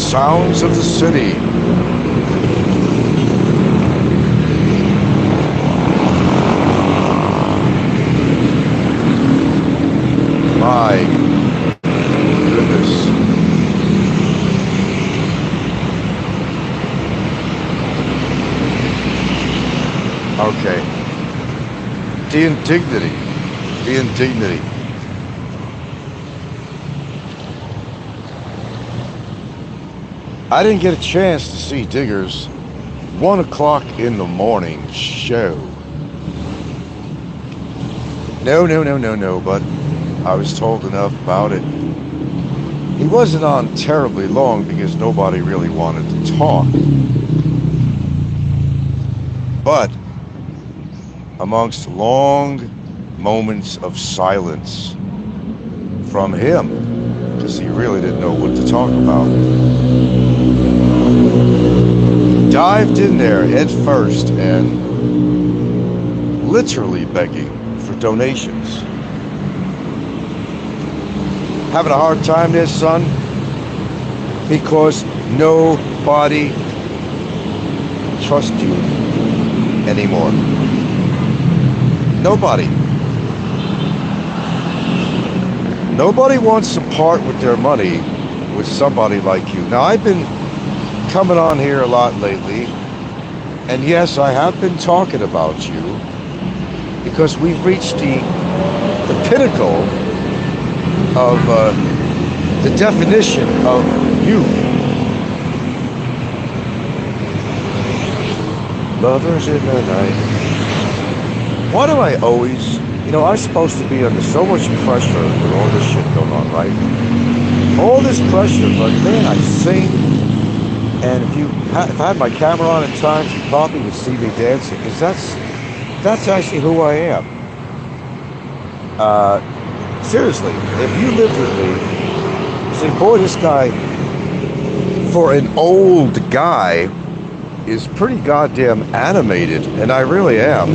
sounds of the city. My goodness. Okay. The indignity. The indignity. I didn't get a chance to see Digger's 1 o'clock in the morning show. No, but I was told enough about it. He wasn't on terribly long because nobody really wanted to talk. But amongst long moments of silence from him, because he really didn't know what to talk about, dived in there head first and literally begging for donations. Having a hard time there, son, because nobody trusts you anymore. Nobody. Nobody wants to part with their money with somebody like you. Now, I've been coming on here a lot lately, and yes, I have been talking about you because we've reached the pinnacle of the definition of you. Lovers in the night. Why do I always, I'm supposed to be under so much pressure with all this shit going on, right? All this pressure, but man, I sing, and if I had my camera on at times, you probably would see me dancing, because that's actually who I am. Seriously, if you lived with me, say, boy, this guy, for an old guy, is pretty goddamn animated, and I really am.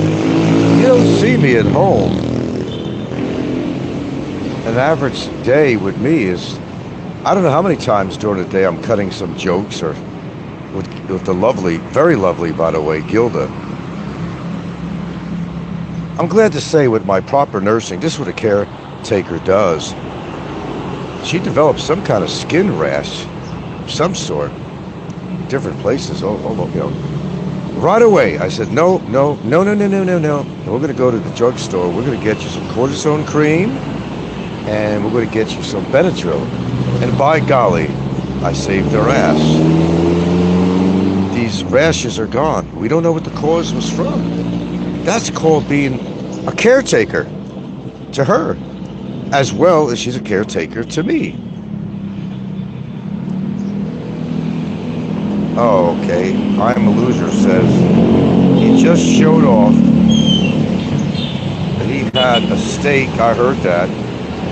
You don't see me at home. An average day with me is, I don't know how many times during the day I'm cutting some jokes or with the lovely, very lovely, by the way, Gilda. I'm glad to say with my proper nursing, this is what a caretaker does. She developed some kind of skin rash of some sort. Different places, right away. I said, no. We're going to go to the drugstore. We're going to get you some cortisone cream, and we're going to get you some Benadryl. And by golly, I saved their ass. These rashes are gone. We don't know what the cause was from. That's called being a caretaker to her, as well as she's a caretaker to me. Oh, okay. I'm a Loser says he just showed off that he had a steak. I heard that.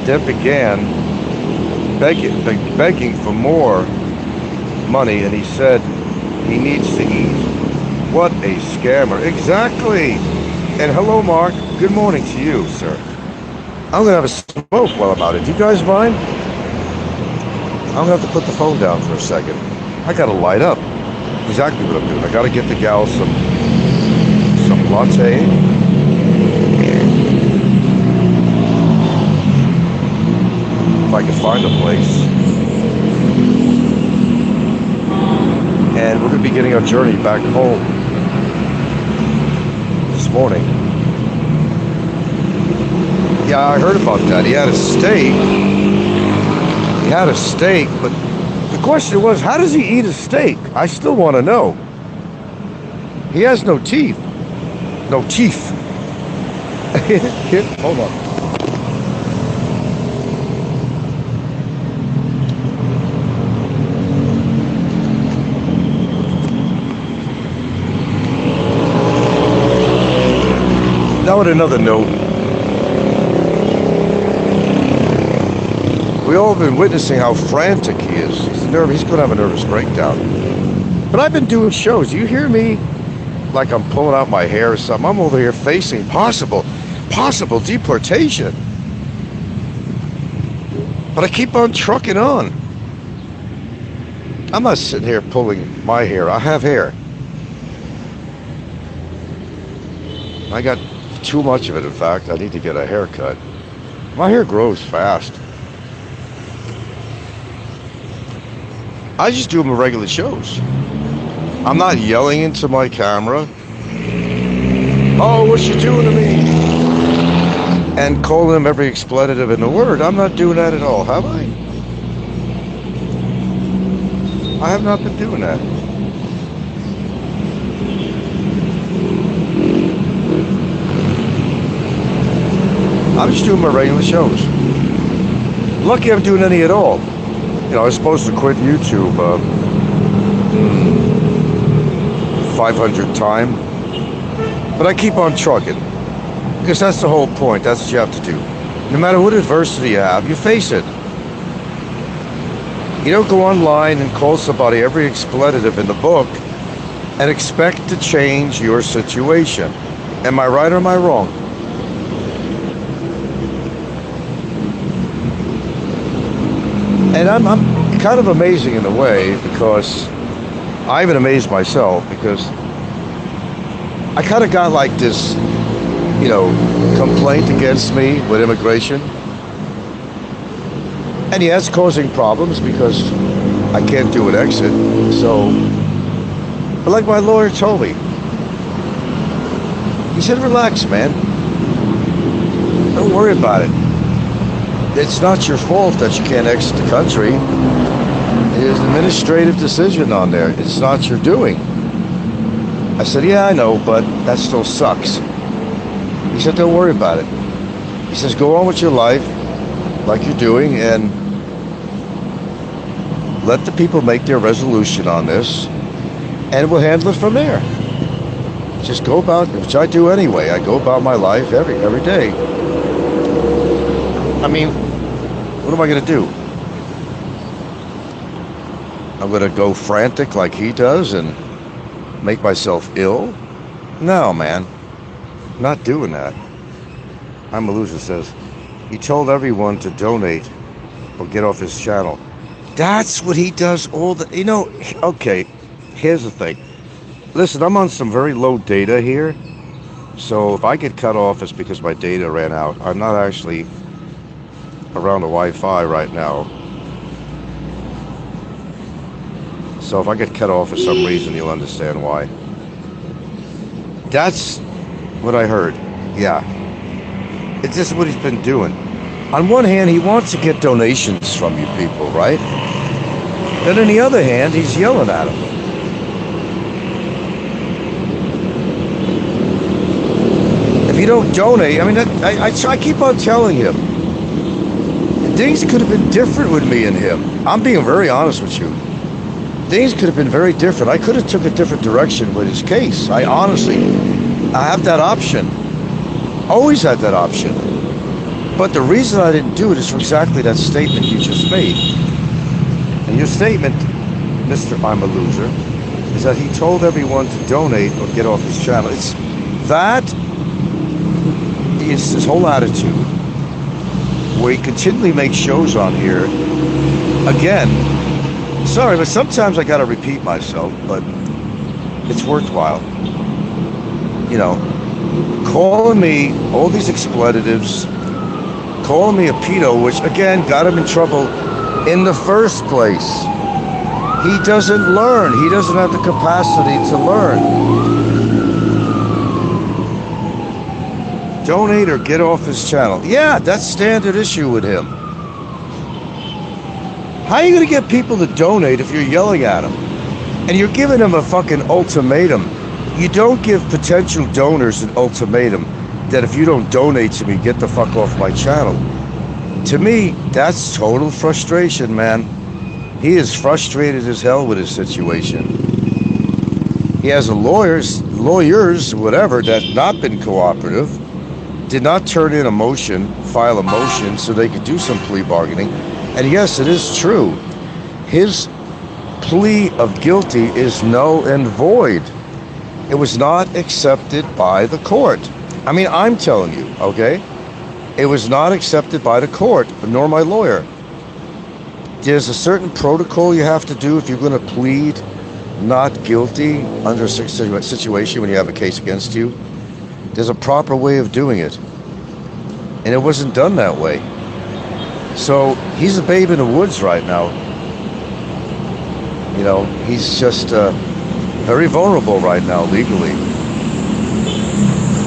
Then began begging for more money, and he said he needs to eat. What a scammer. Exactly. And hello, Mark. Good morning to you, sir. I'm going to have a smoke while I'm out. Do you guys mind? I'm going to have to put the phone down for a second. I got to light up. Exactly what I'm doing. I got to get the gal some latte. If I can find a place. And we're going to be getting our journey back home this morning. Yeah, I heard about that. He had a steak, but the question was, how does he eat a steak? I still want to know. He has no teeth. No teeth. Hold on. Now with another note. We all have been witnessing how frantic he is. He's going to have a nervous breakdown. But I've been doing shows. Do you hear me? Like I'm pulling out my hair or something. I'm over here facing possible deportation. But I keep on trucking on. I'm not sitting here pulling my hair. I have hair. I got too much of it, in fact. I need to get a haircut. My hair grows fast. I just do them in regular shows. I'm not yelling into my camera. Oh, what you doing to me? And calling them every expletive in the word. I'm not doing that at all, have I? I have not been doing that. I'm just doing my regular shows. Lucky I'm doing any at all. You know, I was supposed to quit YouTube 500 time, but I keep on trucking because that's the whole point. That's what you have to do. No matter what adversity you have, you face it. You don't go online and call somebody every expletive in the book and expect to change your situation. Am I right or am I wrong? And I'm kind of amazing in a way, because I even amaze myself, because I kind of got like this, you know, complaint against me with immigration. And yeah, it's causing problems because I can't do an exit. So, but like my lawyer told me, he said, relax, man. Don't worry about it. It's not your fault that you can't exit the country. There's an administrative decision on there. It's not your doing. I said, yeah, I know, but that still sucks. He said, don't worry about it. He says, go on with your life like you're doing and let the people make their resolution on this, and we'll handle it from there. Just go about, which I do anyway. I go about my life every day. I mean, what am I going to do? I'm going to go frantic like he does and make myself ill? No, man. I'm not doing that. I'm a Loser says, he told everyone to donate or get off his channel. That's what he does all the, you know, okay, here's the thing. Listen, I'm on some very low data here. So if I get cut off, it's because my data ran out. I'm not actually around the Wi-Fi right now. So if I get cut off for some reason, you'll understand why. That's what I heard. Yeah. It's just what he's been doing. On one hand, he wants to get donations from you people, right? Then on the other hand, he's yelling at them. If you don't donate, I mean, I keep on telling him, things could have been different with me and him. I'm being very honest with you. Things could have been very different. I could have took a different direction with his case. I have that option. Always had that option. But the reason I didn't do it is for exactly that statement you just made. And your statement, Mr. I'm a Loser, is that he told everyone to donate or get off his channel. It's that is his whole attitude, where he continually makes shows on here. Again, sorry, but sometimes I gotta repeat myself, but it's worthwhile. You know, calling me all these expletives, calling me a pedo, which again got him in trouble in the first place. He doesn't learn. He doesn't have the capacity to learn. Donate or get off his channel. Yeah, that's standard issue with him. How are you going to get people to donate if you're yelling at them? And you're giving them a fucking ultimatum. You don't give potential donors an ultimatum that if you don't donate to me, get the fuck off my channel. To me, that's total frustration, man. He is frustrated as hell with his situation. He has lawyers, whatever, that not been cooperative, did not turn in a motion, file a motion so they could do some plea bargaining. And yes, it is true. His plea of guilty is null and void. It was not accepted by the court. I mean, I'm telling you, okay? It was not accepted by the court, nor my lawyer. There's a certain protocol you have to do if you're going to plead not guilty under a situation when you have a case against you. There's a proper way of doing it. And it wasn't done that way. So he's a babe in the woods right now. You know, he's just very vulnerable right now legally.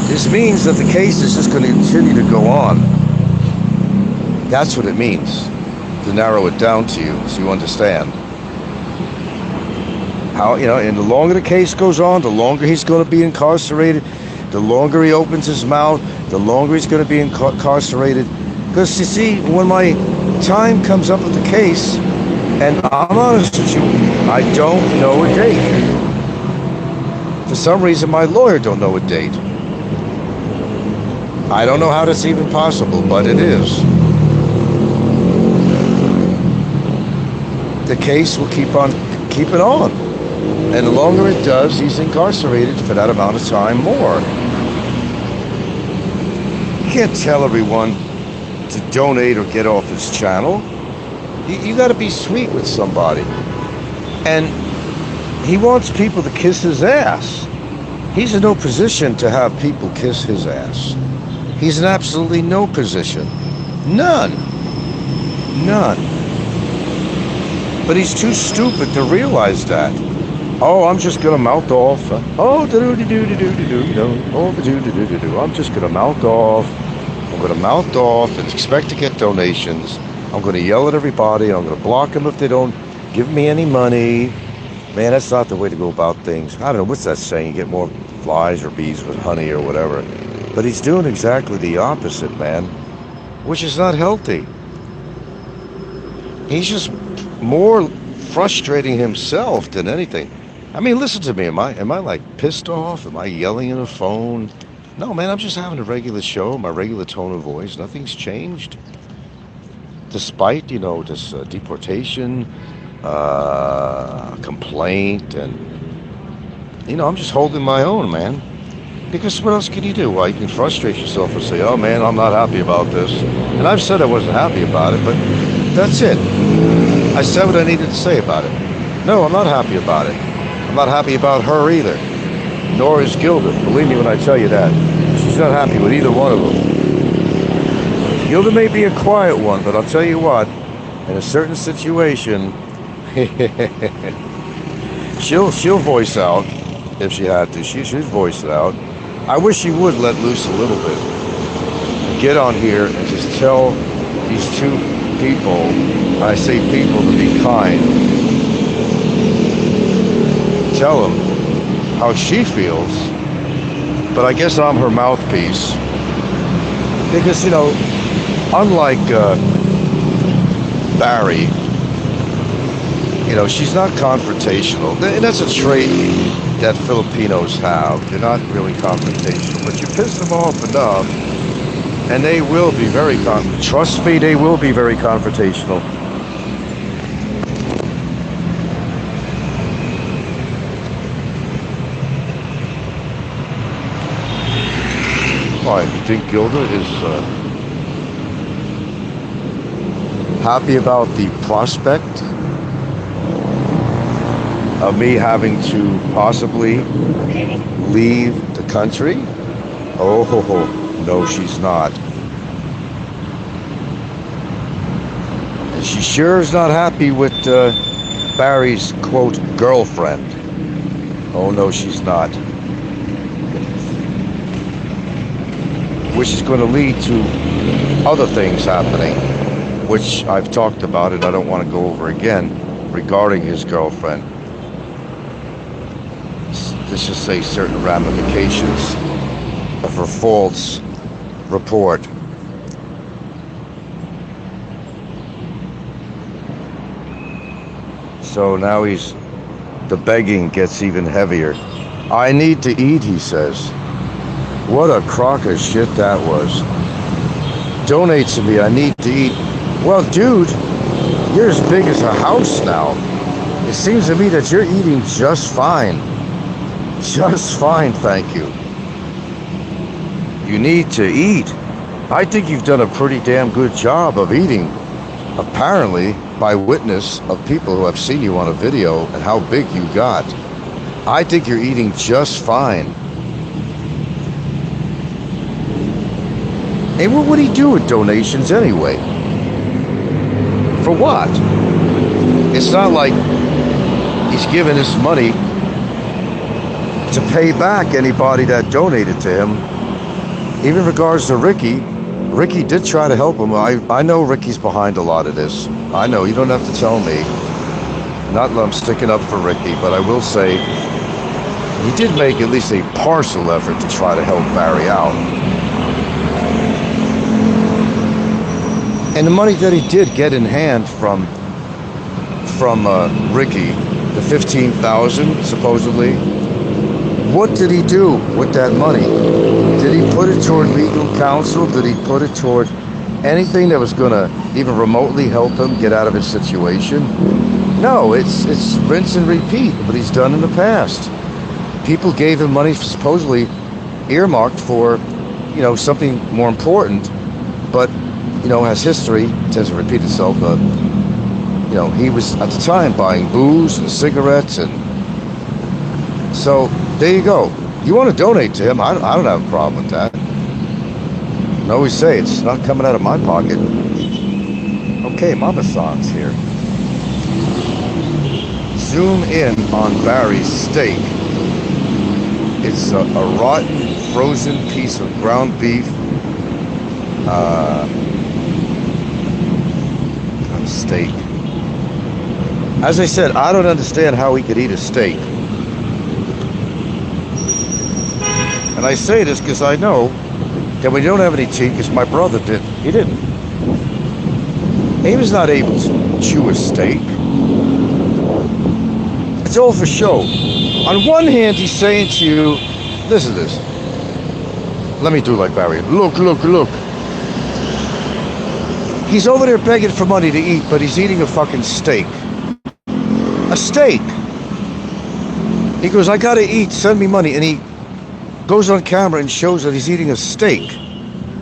This means that the case is just going to continue to go on. That's what it means, to narrow it down to you so you understand. How, you know, and the longer the case goes on, the longer he's going to be incarcerated, the longer he opens his mouth, the longer he's going to be incarcerated. Because you see, when my time comes up with the case, and I'm honest with you, I don't know a date. For some reason, my lawyer don't know a date. I don't know how that's even possible, but it is. The case will keep on keeping on. And the longer it does, he's incarcerated for that amount of time more. You can't tell everyone to donate or get off his channel. You got to be sweet with somebody. And he wants people to kiss his ass. He's in no position to have people kiss his ass. He's in absolutely no position. None. But he's too stupid to realize that. Oh, I'm just gonna mouth off. I'm just gonna mouth off. I'm gonna mouth off and expect to get donations. I'm gonna yell at everybody. I'm gonna block them if they don't give me any money. Man, that's not the way to go about things. I don't know, what's that saying? You get more flies or bees with honey or whatever. But he's doing exactly the opposite, man, which is not healthy. He's just more frustrating himself than anything. I mean, listen to me. Am I like pissed off? Am I yelling in a phone? No, man, I'm just having a regular show, my regular tone of voice. Nothing's changed. Despite, you know, this deportation, complaint, and, you know, I'm just holding my own, man. Because what else can you do? Well, you can frustrate yourself and say, oh, man, I'm not happy about this. And I've said I wasn't happy about it, but that's it. I said what I needed to say about it. No, I'm not happy about it. I'm not happy about her either. Nor is Gilda. Believe me when I tell you that. She's not happy with either one of them. Gilda may be a quiet one, but I'll tell you what, in a certain situation, she'll voice out if she had to. She'd voice it out. I wish she would let loose a little bit. Get on here and just tell these two people, I say people to be kind, tell them how she feels, but I guess I'm her mouthpiece. Because, you know, unlike Barry, you know, she's not confrontational. And that's a trait that Filipinos have. They're not really confrontational. But you piss them off enough, and they will be very trust me, they will be very confrontational. Why, you think Gilda is happy about the prospect of me having to possibly leave the country? Oh, no, she's not. And she sure is not happy with Barry's, quote, girlfriend. Oh, no, she's not. Which is going to lead to other things happening, which I've talked about and I don't want to go over again, regarding his girlfriend. Let's just say certain ramifications of her false report. So now the begging gets even heavier. I need to eat, he says. What a crock of shit that was. Donate to me, I need to eat. Well, dude, you're as big as a house now. It seems to me that you're eating just fine. Just fine, thank you. You need to eat. I think you've done a pretty damn good job of eating. apparently by witness of people who have seen you on a video and how big you got. I think you're eating just fine. And what would he do with donations anyway? For what? It's not like he's giving this money to pay back anybody that donated to him. Even in regards to Ricky, Ricky did try to help him. I know Ricky's behind a lot of this. I know, you don't have to tell me. Not that I'm sticking up for Ricky, but I will say he did make at least a partial effort to try to help Barry out. And the money that he did get in hand from Ricky, the $15,000 supposedly, what did he do with that money? Did he put it toward legal counsel? Did he put it toward anything that was going to even remotely help him get out of his situation? No, it's rinse and repeat what he's done in the past. People gave him money supposedly earmarked for, something more important, but, as history tends to repeat itself, he was at the time buying booze and cigarettes, and so there you go. You want to donate to him, I don't have a problem with that. I always say it's not coming out of my pocket. Okay, Mama San's here. Zoom in on Barry's steak. It's a rotten, frozen piece of ground beef. Steak. As I said, I don't understand how he could eat a steak. And I say this because I know that we don't have any teeth, because my brother did. He didn't. He was not able to chew a steak. It's all for show. On one hand, he's saying to you, listen to this. Let me do like Barry. Look, look, look. He's over there begging for money to eat, but he's eating a fucking steak. A steak. He goes, I gotta eat, send me money. And he goes on camera and shows that he's eating a steak.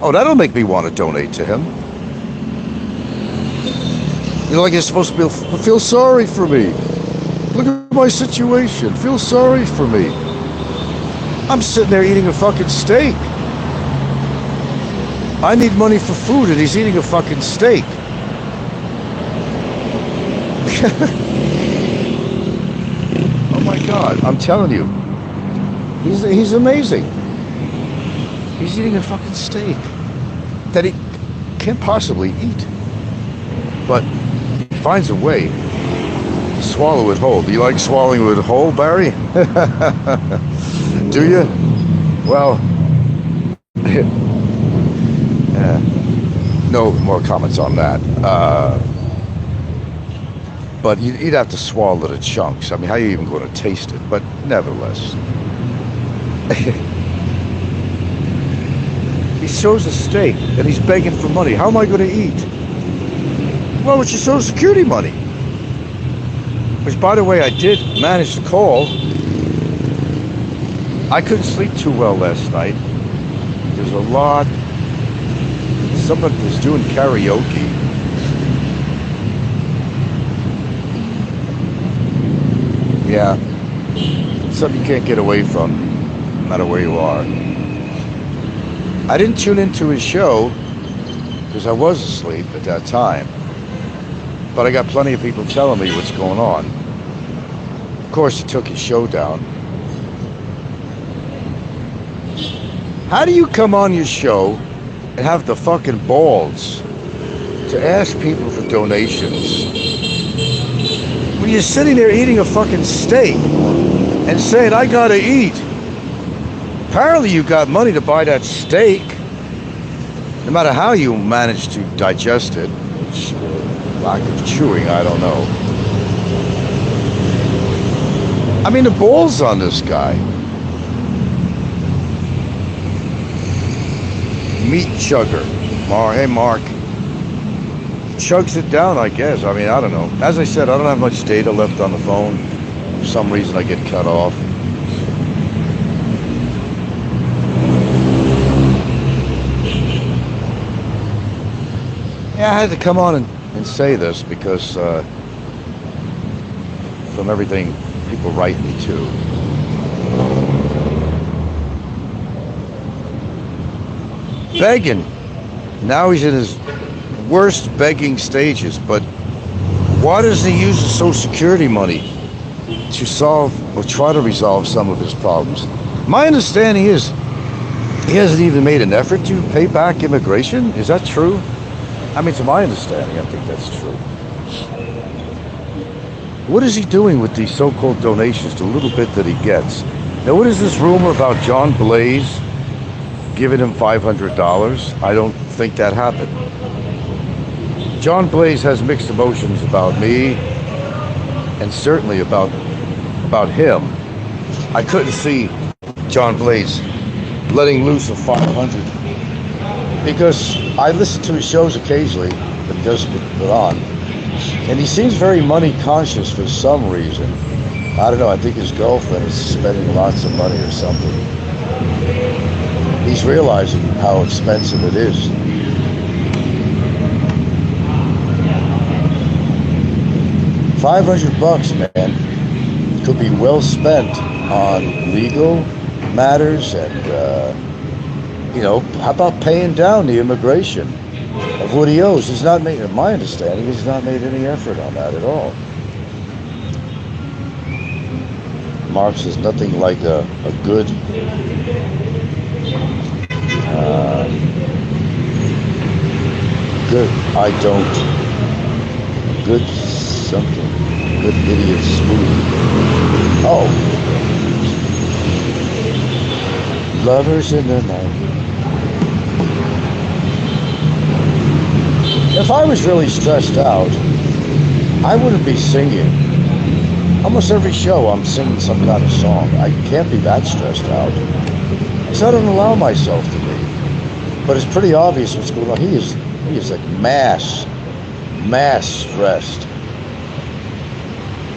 Oh, that'll make me want to donate to him. Like you're supposed to feel sorry for me. Look at my situation. Feel sorry for me. I'm sitting there eating a fucking steak. I need money for food, and he's eating a fucking steak. Oh my God, I'm telling you. He's amazing. He's eating a fucking steak that he can't possibly eat. But he finds a way to swallow it whole. Do you like swallowing it whole, Barry? Do you? Well, no more comments on that. But you'd have to swallow it in chunks. I mean, how are you even going to taste it? But nevertheless. He shows a steak and he's begging for money. How am I going to eat? Well, it's your Social Security money. Which, by the way, I did manage to call. I couldn't sleep too well last night. There's a lot. Somebody was doing karaoke. Yeah. Something you can't get away from, no matter where you are. I didn't tune into his show because I was asleep at that time. But I got plenty of people telling me what's going on. Of course, he took his show down. How do you come on your show and have the fucking balls to ask people for donations when you're sitting there eating a fucking steak and saying, I gotta eat? Apparently you got money to buy that steak. No matter how you manage to digest it, which, lack of chewing, I don't know. I mean, the balls on this guy. Meat chugger. Hey, Mark. Chugs it down, I guess. I mean, I don't know. As I said, I don't have much data left on the phone. For some reason, I get cut off. Yeah, I had to come on and and say this because from everything people write me to. Begging. Now he's in his worst begging stages, but why doesn't he use the Social Security money to solve or try to resolve some of his problems? My understanding is he hasn't even made an effort to pay back immigration. Is that true? I mean, to my understanding, I think that's true. What is he doing with these so-called donations, the little bit that he gets? Now, what is this rumor about John Blaze giving him $500? I don't think that happened. John Blaze has mixed emotions about me and certainly about him. I couldn't see John Blaze letting loose of 500 because I listen to his shows occasionally that he does put on, and he seems very money conscious for some reason. I don't know, I think his girlfriend is spending lots of money or something. He's realizing how expensive it is. $500, man, could be well spent on legal matters and, how about paying down the immigration of what he owes? He's not made, in my understanding, he's not made any effort on that at all. Marx is nothing like a good good something, good idiot smoothie. Oh, lovers in the night. If I was really stressed out, I wouldn't be singing. Almost every show I'm singing some kind of song. I can't be that stressed out. So I don't allow myself to be. But it's pretty obvious what's going on. He is like mass stressed.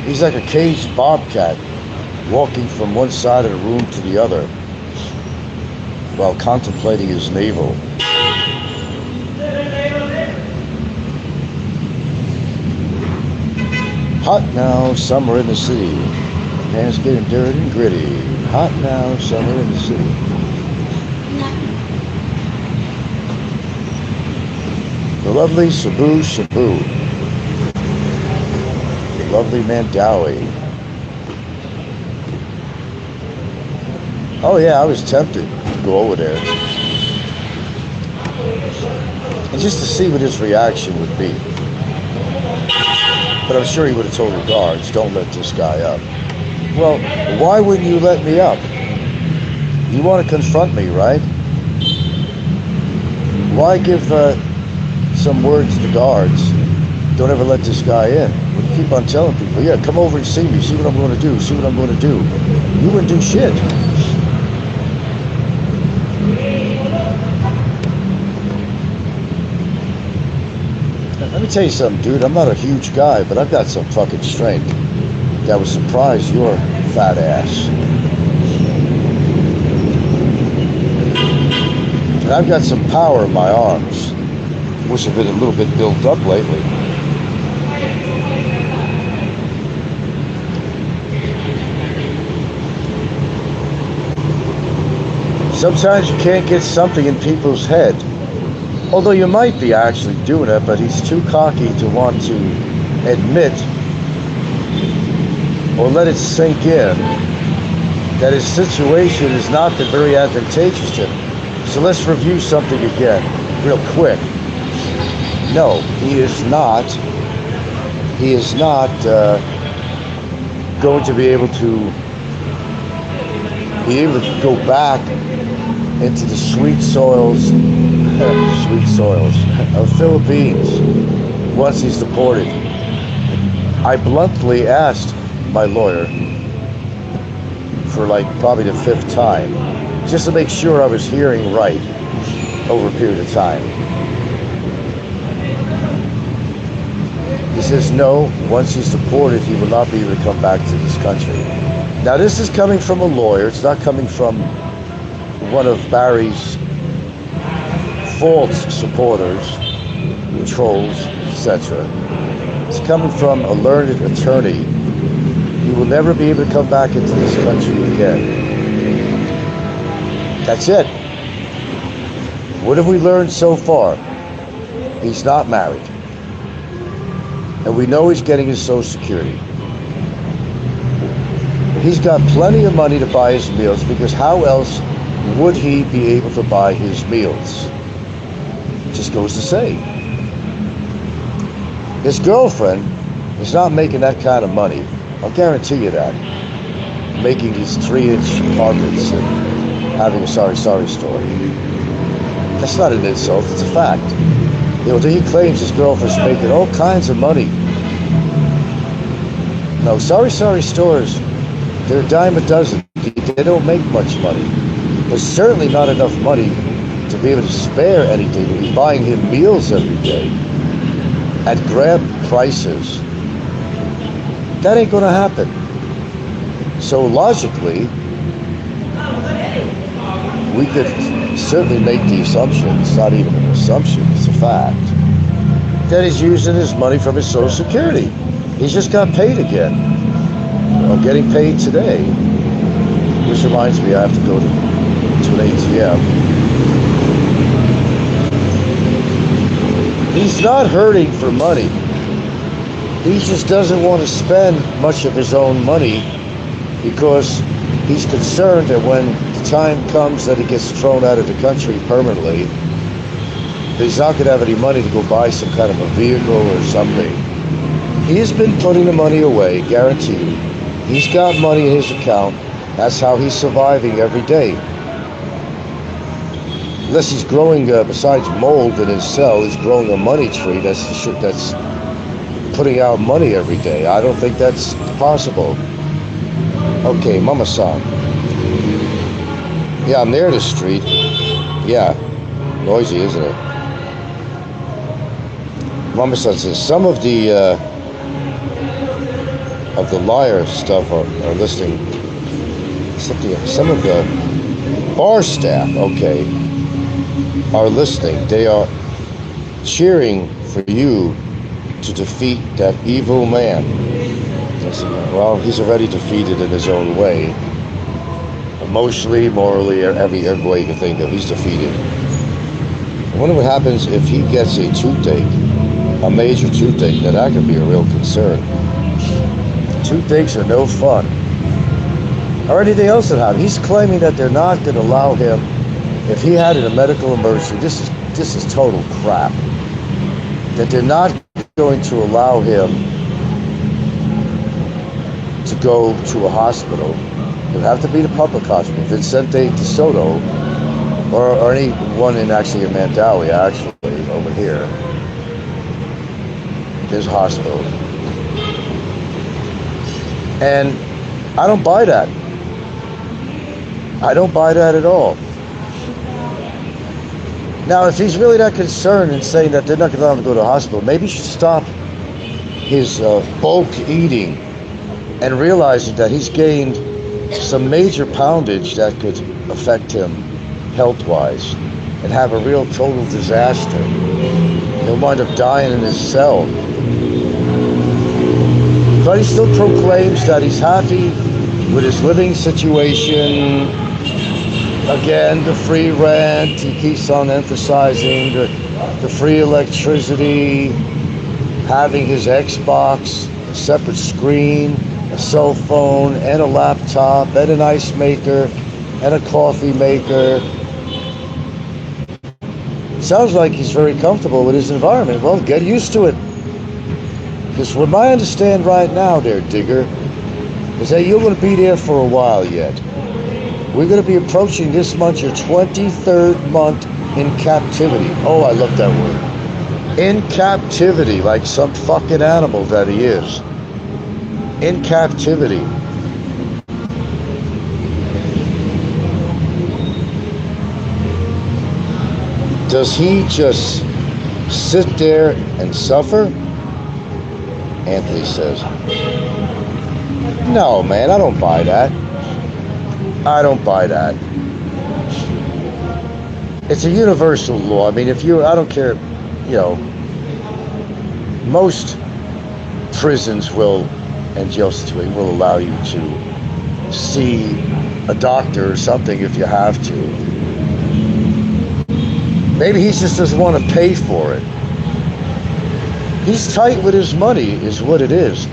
He's like a caged bobcat walking from one side of the room to the other while contemplating his navel. Hot now, summer in the city. Hands getting dirty and gritty. Hot now, summer in the city. The lovely Sabu Shabu. The lovely Mandawi. Oh yeah, I was tempted to go over there. And just to see what his reaction would be. But I'm sure he would have told the guards, don't let this guy up. Well, why wouldn't you let me up? You want to confront me, right? Why give some words to the guards? Don't ever let this guy in. Well, you keep on telling people, yeah, come over and see me, see what I'm going to do, see what I'm going to do. You wouldn't do shit. Let me tell you something, dude. I'm not a huge guy, but I've got some fucking strength that would surprise your fat ass. And I've got some power in my arms, which have been a little bit built up lately. Sometimes you can't get something in people's head. Although you might be actually doing it, but he's too cocky to want to admit or let it sink in that his situation has not been very advantageous to him. So let's review something again, real quick. No, he is not going to be able to go back into the sweet soils of Philippines once he's deported. I bluntly asked my lawyer for like probably the 5th time, just to make sure I was hearing right over a period of time. He says no, once he's deported, he will not be able to come back to this country. Now this is coming from a lawyer, it's not coming from one of Barry's false supporters, trolls, etc. It's coming from a learned attorney. He will never be able to come back into this country again. That's it. What have we learned so far? He's not married. And we know he's getting his Social Security. He's got plenty of money to buy his meals, because how else would he be able to buy his meals? Just goes to say. His girlfriend is not making that kind of money. I'll guarantee you that. Making these 3-inch carpets and having a sorry store. That's not an insult, it's a fact. He claims his girlfriend's making all kinds of money. No, sorry stores, they're a dime a dozen. They don't make much money. There's certainly not enough money to be able to spare anything, to be buying him meals every day at grab prices. That ain't gonna happen. So logically, we could certainly make the assumption, it's not even an assumption, it's a fact, that he's using his money from his Social Security. He's just got paid again. I'm getting paid today, which reminds me I have to go to an ATM. He's not hurting for money. He just doesn't want to spend much of his own money, because he's concerned that when the time comes that he gets thrown out of the country permanently, he's not going to have any money to go buy some kind of a vehicle or something. He's been putting the money away, guaranteed. He's got money in his account. That's how he's surviving every day. Unless he's growing, besides mold in his cell, he's growing a money tree that's putting out money every day. I don't think that's possible. Okay, Mama-san. Yeah, I'm near the street. Yeah, noisy, isn't it? Mama-san says some of the liar stuff are listening. Some of the bar staff, okay, are listening. They are cheering for you to defeat that evil man. Well, he's already defeated in his own way. Emotionally, morally, every way you can think of, he's defeated. I wonder what happens if he gets a toothache, a major toothache. Now that could be a real concern. Toothaches are no fun. Or anything else that happens. He's claiming that they're not going to allow him, if he had a medical emergency, this is total crap, that they're not going to allow him to go to a hospital. It would have to be the public hospital, Vicente de Soto, or anyone in Mandawi, actually, over here. There's a hospital. And I don't buy that. I don't buy that at all. Now, if he's really that concerned and saying that they're not going to allow him to go to the hospital, maybe he should stop his bulk eating and realizing that he's gained some major poundage that could affect him health-wise and have a real total disaster. He'll wind up dying in his cell. But he still proclaims that he's happy with his living situation. Again, the free rent, he keeps on emphasizing the free electricity, having his Xbox, a separate screen, a cell phone, and a laptop, and an ice maker, and a coffee maker. Sounds like he's very comfortable with his environment. Well, get used to it. Because what I understand right now there, Digger, is that you're going to be there for a while yet. We're going to be approaching this month, your 23rd month in captivity. Oh, I love that word. In captivity, like some fucking animal that he is. In captivity. Does he just sit there and suffer? Anthony says, no, man, I don't buy that. I don't buy that. It's a universal law. I mean, I don't care, Most prisons will, and jail situation will allow you to see a doctor or something if you have to. Maybe he just doesn't want to pay for it. He's tight with his money, is what it is.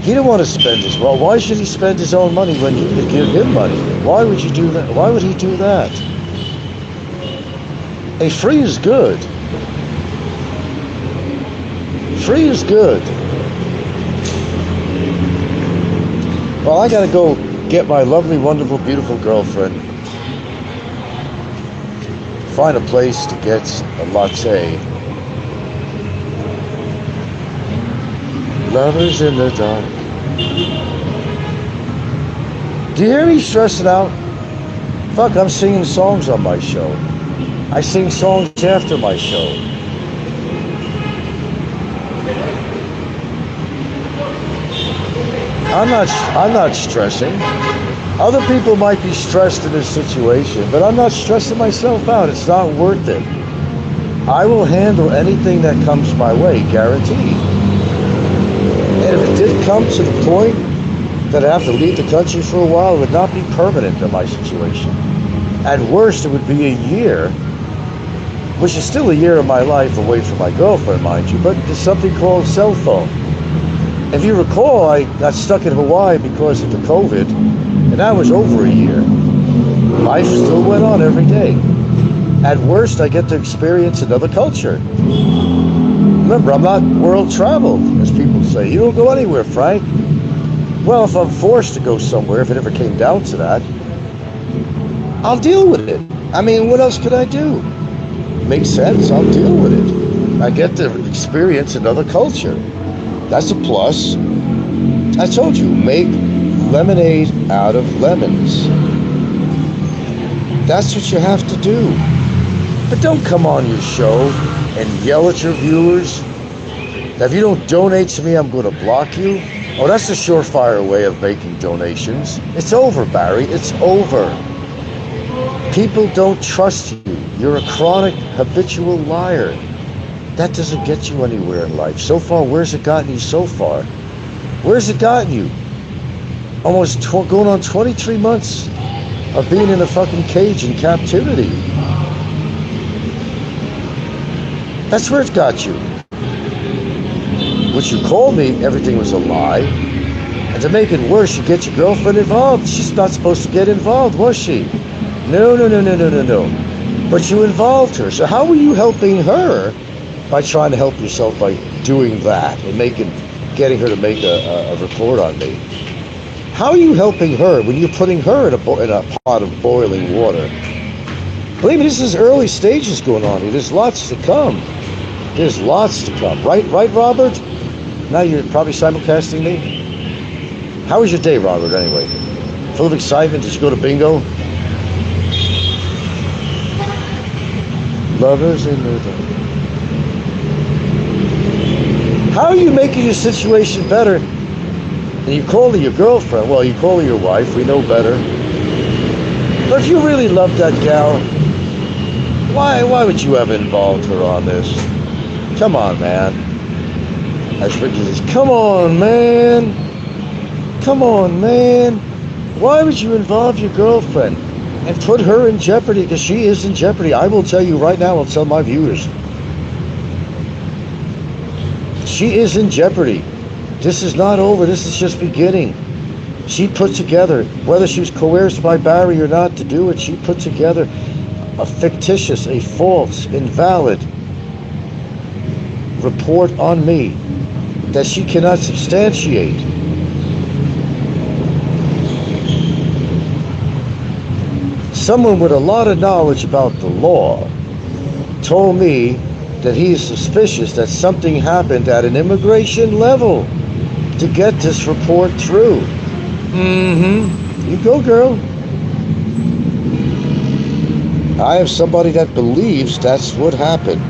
He didn't want to spend his, well, why should he spend his own money when you could give him money? Why would you do that? Why would he do that? Hey, free is good. Free is good. Well, I gotta go get my lovely, wonderful, beautiful girlfriend. Find a place to get a latte. Lovers in the dark. Do you hear me stressing out? Fuck, I'm singing songs on my show. I sing songs after my show. I'm not stressing. Other people might be stressed in this situation, but I'm not stressing myself out. It's not worth it. I will handle anything that comes my way, guaranteed. And if it did come to the point that I have to leave the country for a while, it would not be permanent in my situation. At worst, it would be a year, which is still a year of my life away from my girlfriend, mind you, but there's something called cell phone. If you recall, I got stuck in Hawaii because of the COVID, and that was over a year. Life still went on every day. At worst, I get to experience another culture. Remember, I'm not world traveled, as people say. You don't go anywhere, Frank. Well, if I'm forced to go somewhere, if it ever came down to that, I'll deal with it. I mean, what else could I do? Makes sense, I'll deal with it. I get to experience another culture. That's a plus. I told you, make lemonade out of lemons. That's what you have to do. But don't come on your show and yell at your viewers. If you don't donate to me, I'm going to block you. Oh, that's a surefire way of making donations. It's over, Barry. It's over. People don't trust you. You're a chronic, habitual liar. That doesn't get you anywhere in life. So far, where's it gotten you so far? Where's it gotten you? Almost going on 23 months of being in a fucking cage in captivity. That's where it got you. What you called me, everything was a lie. And to make it worse, you get your girlfriend involved. She's not supposed to get involved, was she? No. But you involved her. So how were you helping her by trying to help yourself by doing that and getting her to make a report on me? How are you helping her when you're putting her in a pot of boiling water? Believe me, this is early stages going on here. There's lots to come. There's lots to come. Right, Robert? Now you're probably simulcasting me. How was your day, Robert, anyway? Full of excitement? Did you go to bingo? Lovers in the dark. How are you making your situation better? And you call her your girlfriend. Well, you call her your wife. We know better. But if you really love that gal, why would you have involved her on this? Come on, man. As Ricky says, come on, man. Come on, man. Why would you involve your girlfriend and put her in jeopardy? Because she is in jeopardy. I will tell you right now, I'll tell my viewers. She is in jeopardy. This is not over. This is just beginning. She put together, whether she was coerced by Barry or not to do it, she put together a fictitious, a false, invalid report on me that she cannot substantiate. Someone with a lot of knowledge about the law told me that he is suspicious that something happened at an immigration level to get this report through. You go, girl. I have somebody that believes that's what happened.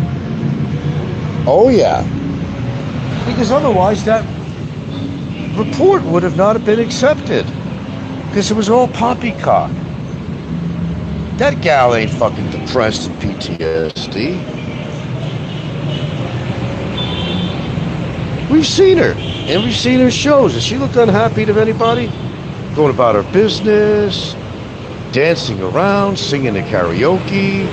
Oh, yeah. Because otherwise that report would have not been accepted. Because it was all poppycock. That gal ain't fucking depressed and PTSD. We've seen her, and we've seen her shows. Has she looked unhappy to anybody? Going about her business, dancing around, singing at karaoke,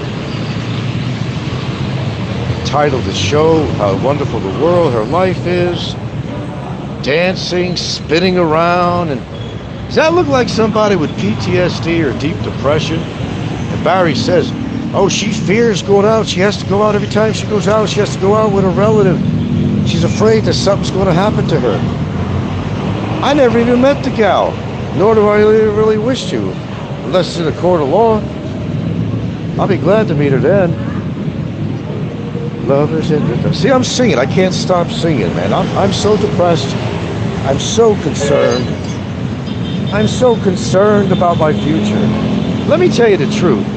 titled the show, How Wonderful the World Her Life Is, dancing, spinning around, and does that look like somebody with PTSD or deep depression? And Barry says, oh, she fears going out. She has to go out every time she goes out. She has to go out with a relative. She's afraid that something's going to happen to her. I never even met the gal, nor do I really wish to, unless it's in a court of law. I'll be glad to meet her then. Love is in the... See, I'm singing. I can't stop singing, man. I'm so depressed. I'm so concerned. I'm so concerned about my future. Let me tell you the truth.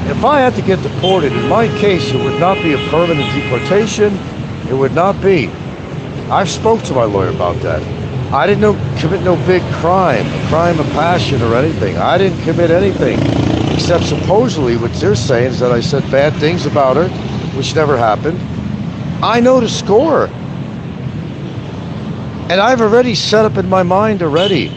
If I had to get deported, in my case, it would not be a permanent deportation. It would not be. I've spoke to my lawyer about that. I didn't commit no big crime, a crime of passion or anything. I didn't commit anything, except supposedly what they're saying is that I said bad things about her, which never happened. I know the score. And I've already set up in my mind already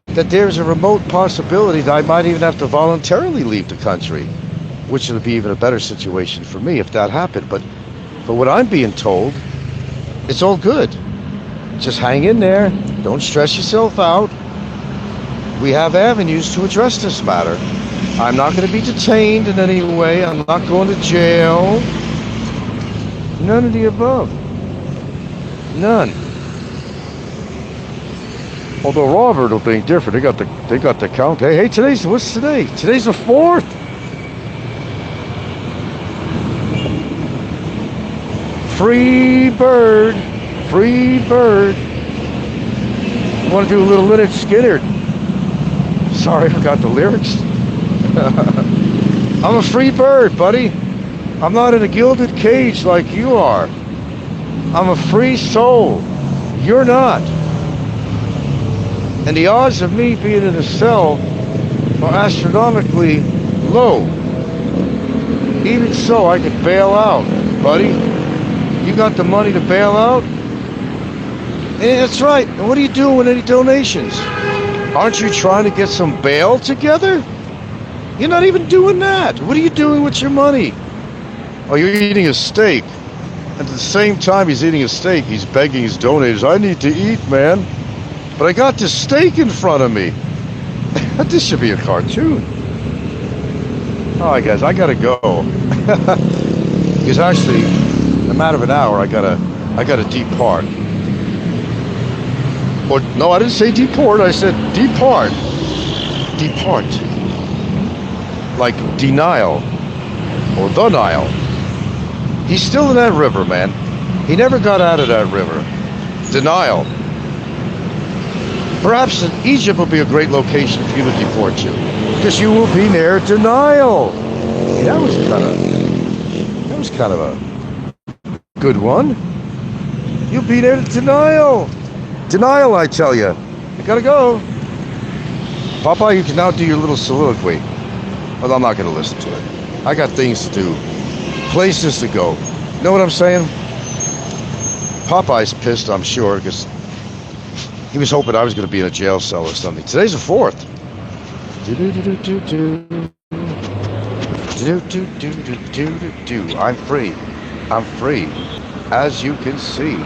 that there's a remote possibility that I might even have to voluntarily leave the country, which would be even a better situation for me if that happened. But what I'm being told, it's all good. Just hang in there. Don't stress yourself out. We have avenues to address this matter. I'm not going to be detained in any way. I'm not going to jail. None of the above. None. Although Robert will think different. They got the count. Hey, what's today? Today's the 4th. Free bird. Free bird. I want to do a little Lynyrd Skynyrd. Sorry, I forgot the lyrics. I'm a free bird, buddy. I'm not in a gilded cage like you are. I'm a free soul. You're not. And the odds of me being in a cell are astronomically low. Even so, I could bail out, buddy. You got the money to bail out? Yeah, that's right. And what are you doing with any donations? Aren't you trying to get some bail together? You're not even doing that. What are you doing with your money? Oh, you're eating a steak. And at the same time he's eating a steak, he's begging his donators, I need to eat, man. But I got this steak in front of me. This should be a cartoon. All right, guys, I gotta go. Because actually, in a matter of an hour, I gotta depart. Or no, I didn't say deport. I said depart. Depart. Like denial or the Nile. He's still in that river, man. He never got out of that river. Denial. Perhaps Egypt will be a great location for you to deport you, because you will be near denial. Hey, that was kind of a good one. You'll be near denial. Denial, I tell you. I gotta go. Papa, you can now do your little soliloquy. But I'm not gonna listen to it. I got things to do. Places to go. You know what I'm saying? Popeye's pissed, I'm sure, because he was hoping I was going to be in a jail cell or something. Today's the 4th. I'm free. I'm free. As you can see.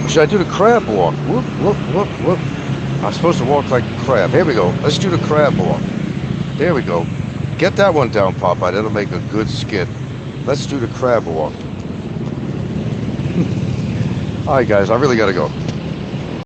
Should I do the crab walk? Whoop, whoop, whoop, whoop. I'm supposed to walk like a crab. Here we go. Let's do the crab walk. There we go. Get that one down, Popeye. That'll make a good skit. Let's do the crab walk. All right, guys. I really got to go.